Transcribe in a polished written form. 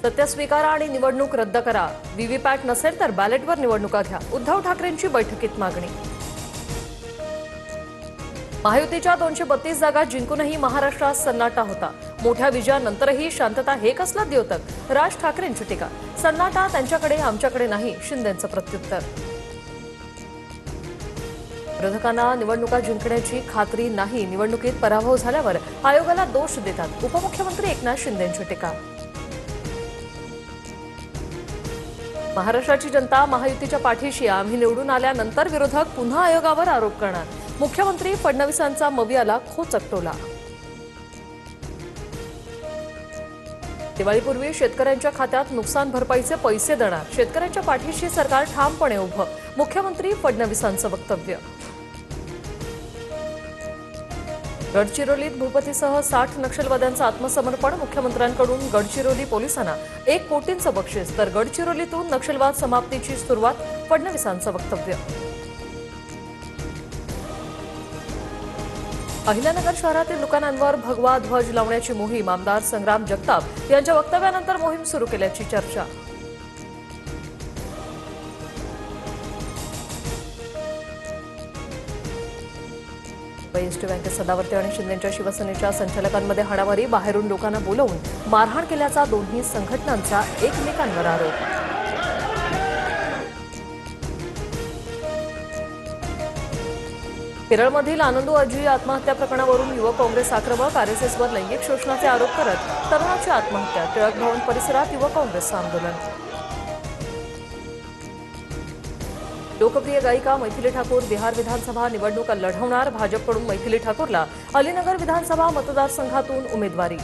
सत्य स्वीकारा आणि निवडणूक रद्द करा. व्हीव्हीपॅट नसेल तर बॅलेटवर निवडणुका घ्या. उद्धव ठाकरेंची बैठकीत मागणी. महायुतीच्या 232 जागा जिंकूनही महाराष्ट्रात सन्नाटा होता. मोठ्या विजयानंतरही शांतता हे कसलं द्योतक? राज ठाकरेंची टीका. सन्नाटा त्यांच्याकडे आमच्याकडे नाही, शिंदेंचं प्रत्युत्तर. विरोधकांना निवडणुका जिंकण्याची खात्री नाही. निवडणुकीत पराभव झाल्यावर आयोगाला दोष देतात. उपमुख्यमंत्री एकनाथ शिंदेंची टीका. महाराष्ट्राची जनता महायुतीच्या पाठीशी. आम्ही निवडून आल्यानंतर विरोधक पुन्हा आयोगावर आरोप करणार. मुख्यमंत्री फडणवीसांचा मवियाला खोचकटोला. दिवाळीपूर्वी शेतकऱ्यांच्या खात्यात नुकसान भरपाईचे पैसे देणार. शेतकऱ्यांच्या पाठीशी सरकार ठामपणे उभं. मुख्यमंत्री फडणवीसांचं वक्तव्य. गडचिरोलीत भूपतीसह 60 नक्षलवाद्यांचं आत्मसमर्पण. मुख्यमंत्र्यांकडून गडचिरोली पोलिसांना 1 कोटींचं बक्षीस. तर गडचिरोलीतून नक्षलवाद समाप्तीची सुरुवात. फडणवीसांचं वक्तव्य. अहिल्यानगर शहरातील दुकानांवर भगवा ध्वज लावण्याची मोहीम. आमदार संग्राम जगताप यांच्या वक्तव्यानंतर मोहीम सुरू केल्याची चर्चा. एसटी बँकेत सदावर्ते आणि शिंदेच्या शिवसेनेच्या संचालकांमध्ये हाणामारी. बाहेरून लोकांना बोलवून मारहाण केल्याचा दोन्ही संघटनांचा एकमेकांवर आरोप. केरळमधील आनंदू अजी आत्महत्या प्रकरणावरून युवक काँग्रेस आक्रमक. आरएसएसवर लैंगिक शोषणाचे आरोप करत तरुणाची आत्महत्या. टिळक भवन परिसरात युवक काँग्रेसचं आंदोलन. लोकप्रिय गायिका मैथिली ठाकूर बिहार विधानसभा निवडणूक लढवणार. भाजपकडून मैथिली ठाकूरला अलीनगर विधानसभा मतदारसंघातून उमेदवारी.